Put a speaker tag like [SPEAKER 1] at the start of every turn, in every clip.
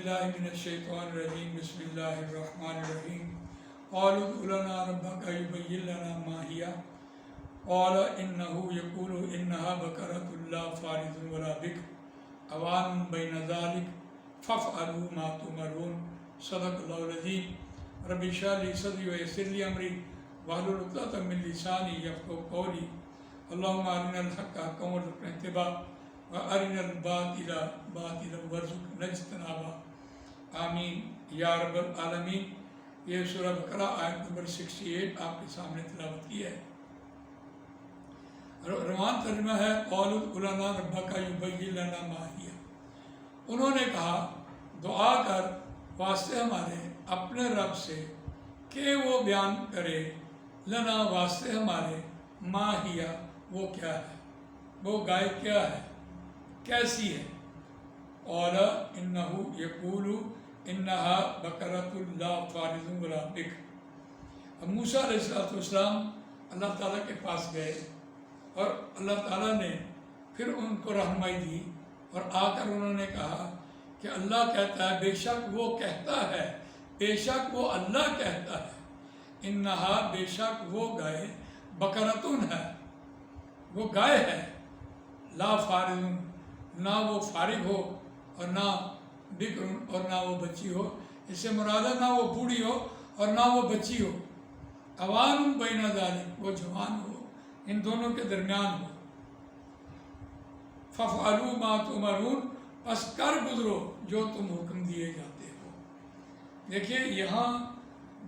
[SPEAKER 1] बिल्लाहि मिनश्शैतानिर्रजीम बिस्मिल्लाहिर्रहमानिर्रहीम क़ालू उदउ लना रब्बका युबय्यिन लना मा हिया क़ाल इन्नहु यक़ूलु इन्नहा बक़रतुन ला फ़ारिज़ुन वला बिक्र अवानुन बैन ज़ालिक फ़फ़अलू मा तुमरून सदक़ल्लाहुल अज़ीम रब्बि इश्रह ली सदरी व यस्सिर ली अमरी वहलुल उक़दतम मिन लिसानी यफ़क़हू क़ौली अल्लाहुम्मा अरिनल हक़्क़ हक़्क़न वरज़ुक़ना इत्तिबा व अरिनल बातिला बातिलन वरज़ुक़ना इज्तनाबा आमीन या रब्बल आलमीन। ये सूरह बकरा आयत नंबर 68 आपके सामने तिलावत की है। रवान तर्जुमा है क़ालू उदउ लना रब्बका युबय्यिन लना मा हिया। उन्होंने कहा दुआ कर वास्ते हमारे अपने रब से कि वो बयान करे लना वास्ते हमारे मा हिया वो क्या है, वो गाय क्या है, कैसी है। और इन्नहु यक़ूलु इन्नहा बक़रतुन ला फ़ारिज़ुन वला बिक्र। अब मूसा अलैहिस्सलाम अल्लाह ताला के पास गए और अल्लाह ताला ने फिर उनको रहनुमाई दी और आकर उन्होंने कहा कि अल्लाह कहता है, बेशक वो कहता है, बेशक वो अल्लाह कहता है, इन्नहा बेशक वो गाय बकरतुन है, वो गाय है, ला फ़ारिज़ुन ना वो फारिग हो और ना बिक्रुन और ना वो बच्ची हो। इससे मुराद है ना वो बूढ़ी हो और ना वो बच्ची हो। अवानुन बैन ज़ालिक वो जवान हो, इन दोनों के दरमियान हो। फ़फ़अलू मा तुमरून बस कर गुजरो जो तुम हुक्म दिए जाते हो। देखिए यहाँ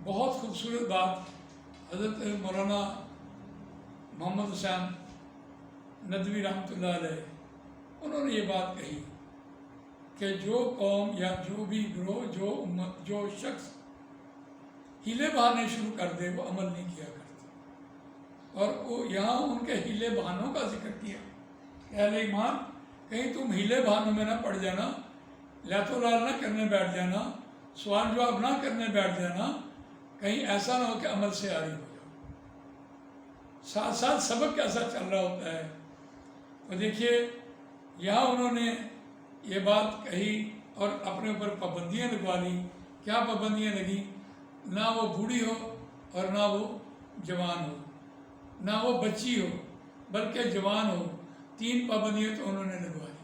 [SPEAKER 1] बहुत खूबसूरत बात हज़रत मौलाना मोहम्मद हुसैन नदवी रहमतुल्लाह अलैह उन्होंने ये बात कही कि जो कौम या जो भी ग्रोह, जो उम्मत, जो शख्स हीले बहाने शुरू कर दे वो अमल नहीं किया करता। और वो यहाँ उनके हीले बहानों का जिक्र किया। अहले ईमान कहीं तुम हीले बहानों में ना पड़ जाना, लैतो लाल ना करने बैठ जाना, सवाल जवाब ना करने बैठ जाना, कहीं ऐसा ना हो कि अमल से आरी हो जाओ। साथ साथ सबक कैसा चल रहा होता है। तो देखिए यहाँ उन्होंने ये बात कही और अपने ऊपर पाबंदियाँ लगवा ली। क्या पाबंदियाँ लगी? ना वो बूढ़ी हो और ना वो जवान हो, ना वो बच्ची हो बल्कि जवान हो। 3 पाबंदियाँ तो उन्होंने लगवा ली।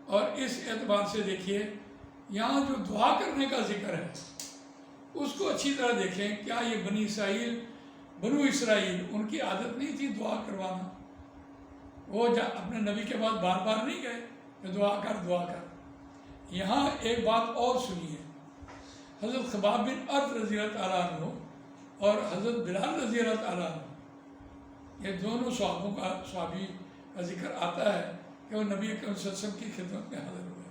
[SPEAKER 1] और इस एतबार से देखिए यहाँ जो दुआ करने का जिक्र है उसको अच्छी तरह देखें। क्या ये बनु इसराइल उनकी आदत नहीं थी दुआ करवाना? वो अपने नबी के बाद बार बार नहीं गए कि दुआ कर। यहाँ एक बात और सुनिए। हज़रत ख़बाब बिन अर्त रज़ी अल्लाह तआला अन्हु और हज़रत बिलाल रज़ी अल्लाह तआला अन्हु, ये दोनों सहाबी का जिक्र आता है कि वो नबी अकरम सल्लल्लाहु अलैहि वसल्लम की खिदमत में हाज़िर हुए।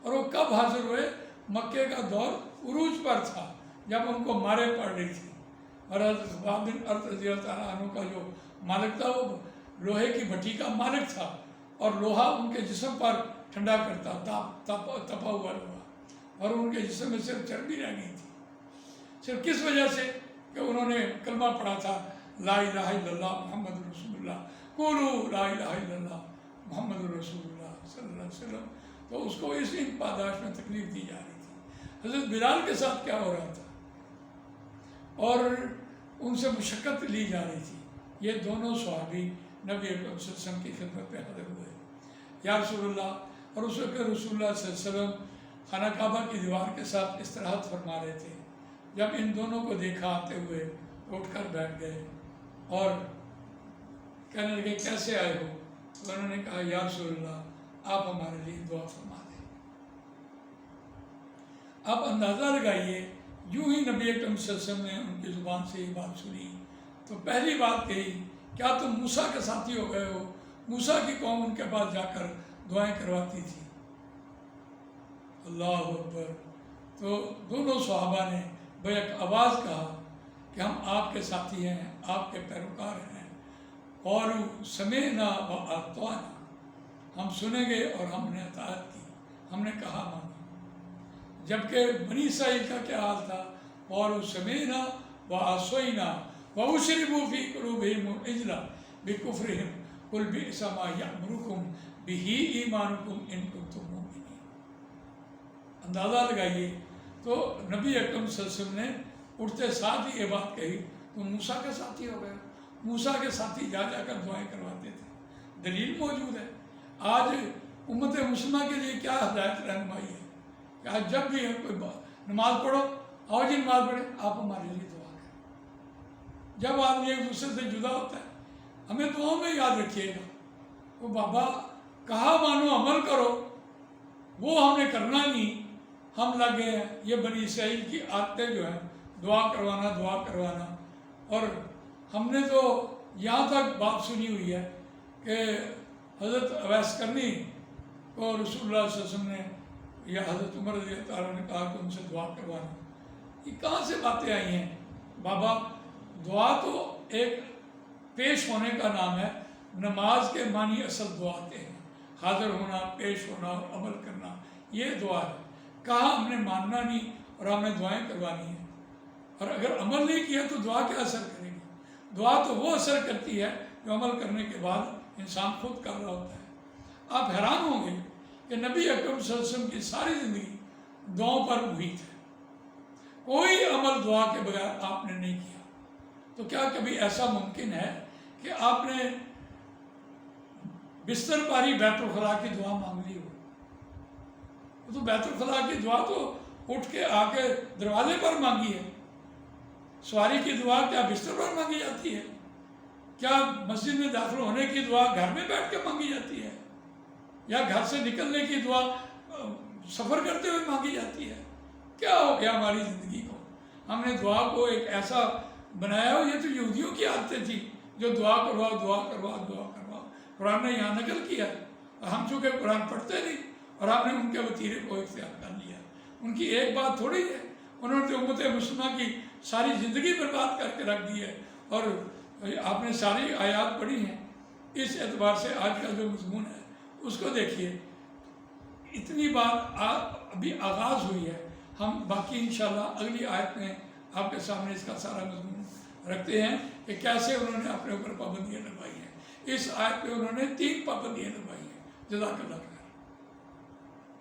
[SPEAKER 1] और वो कब हाज़िर हुए? मक्के का दौर उरूज पर था, जब उनको मारे पड़ रही थी। और हज़रत ख़बाब बिन अर्त रज़ी अल्लाह तआला अन्हु का जो मालिक था वो लोहे की भट्टी का मालिक था और लोहा उनके जिस्म पर ठंडा करता, तपा हुआ लोहा, और उनके जिस्म में सिर्फ चर्बी रह गई थी। सिर्फ किस वजह से? कि उन्होंने कलमा पढ़ा था ला इलाहा इल्लल्लाह मुहम्मदुर रसूलुल्लाह, कुलू ला इलाहा इल्लल्लाह मुहम्मदुर रसूलुल्लाह सल्लल्लाहु अलैहि वसल्लम। तो उसको इस पादाश में तकलीफ दी जा रही थी। हज़रत बिलाल के साथ क्या हो रहा था और उनसे मुशक्क़त ली जा रही थी। ये दोनों सहाबी नबी अकरम सल्लल्लाहु अलैहि वसल्लम की खिदमत में हाज़िर हुए। या रसूलुल्लाह, और उस वक्त रसूलुल्लाह सल्लल्लाहु अलैहि वसल्लम खाना काबा की दीवार के साथ इस्तराहत फरमा रहे थे। जब इन दोनों को देखा आते हुए उठकर बैठ गए और कहने लगे कैसे आए हो? तो उन्होंने कहा या रसूलुल्लाह आप हमारे लिए दुआ फरमा दें। आप अंदाज़ा लगाइए, यूँ ही नबी अकरम सल्लल्लाहु अलैहि वसल्लम ने उनकी ज़ुबान से ये बात सुनी तो पहली बात कही, क्या तुम मूसा के साथी हो गए हो? मूसा की कौम उनके पास जाकर दुआएं करवाती थी। अल्लाह अकबर। तो दोनों सहाबा ने बैक आवाज़ कहा कि हम आपके साथी हैं, आपके पैरोकार हैं। और समेना व अताना, हम सुनेंगे और हमने अताअत की, हमने कहा माना। जबकि बनी इसराइल का क्या हाल था? और समेना व असोइना व उशरिबू फी कुलूबिहिम इजला बिकुफ्रिहिम कुल बि'सा मा यअमुरुकुम बिही ईमानुकुम इन कुंतुम मुमिनीन। اندازہ لگائیے تو نبی اکرم صلی اللہ علیہ وسلم نے اٹھتے ساتھ ہی یہ بات کہی تو موسیٰ کے ساتھی ہو گئے. موسیٰ کے ساتھی جا جا کر دعائیں کرواتے تھے. دلیل موجود ہے. آج امت مسلمہ کے لیے کیا ہدایت رہنمائی ہے کہ آج جب بھی کوئی نماز پڑھو، آؤ جی نماز پڑھے، آپ ہمارے لیے دعا کریں. جب آدمی ایک دوسرے سے جدا ہوتا ہے ہمیں دعاؤں میں یاد رکھیے گا. وہ بابا کہا مانو عمل کرو، وہ ہم نے کرنا نہیں، ہم لگے ہیں. یہ بنی اسرائیل کی عادتیں جو ہیں دعا کروانا. اور ہم نے تو یہاں تک بات سنی ہوئی ہے کہ حضرت اویس کرنی کو رسول اللہ صلی اللہ علیہ وسلم نے یا حضرت عمر رضی اللہ تعالیٰ نے کہا کہ ان سے دعا کروانا. یہ کہاں سے باتیں آئی ہیں؟ بابا دعا تو ایک پیش ہونے کا نام ہے. نماز کے معنی اصل دعا آتے ہیں، حاضر ہونا، پیش ہونا اور عمل کرنا، یہ دعا ہے. کہا ہم نے ماننا نہیں اور ہم نے دعائیں کروانی ہیں. اور اگر عمل نہیں کیا تو دعا کیا اثر کرے گی؟ دعا تو وہ اثر کرتی ہے جو عمل کرنے کے بعد انسان خود کر رہا ہوتا ہے. آپ حیران ہوں گے کہ نبی اکرم صلی اللہ علیہ وسلم کی ساری زندگی دعاؤں پر محیط ہے. کوئی عمل دعا کے بغیر آپ نے نہیں کیا. تو کیا کبھی ایسا ممکن ہے کہ آپ نے بستر پاری بیت الخلاء کی دعا مانگ لی ہو؟ تو بیت الخلاء کی دعا تو اٹھ کے آ کے دروازے پر مانگی ہے. سواری کی دعا کیا بستر پر مانگی جاتی ہے؟ کیا مسجد میں داخل ہونے کی دعا گھر میں بیٹھ کے مانگی جاتی ہے؟ یا گھر سے نکلنے کی دعا سفر کرتے ہوئے مانگی جاتی ہے؟ کیا ہو گیا ہماری زندگی کو؟ ہم نے دعا کو ایک ایسا بنایا ہو. یہ تو یہودیوں کی عادتیں تھی جو دعا کرواؤ. قرآن نے یہاں نقل کیا. ہم چونکہ قرآن پڑھتے نہیں اور ہم نے ان کے وتیرے کو اختیار کر لیا. ان کی ایک بات تھوڑی ہے، انہوں نے امت مسلمہ کی ساری زندگی برباد کر کے رکھ دی ہے. اور آپ نے ساری آیات پڑھی ہیں. اس اعتبار سے آج کا جو مضمون ہے اس کو دیکھیے. اتنی بات ابھی آغاز ہوئی ہے. ہم باقی انشاءاللہ اگلی آیت میں آپ کے سامنے اس کا سارا مضمون رکھتے ہیں کہ کیسے انہوں نے اپنے اوپر پابندیاں لگوائی ہیں. اس آیت پہ انہوں نے 3 پابندیاں لگوائی ہیں. جزاک اللہ خیر.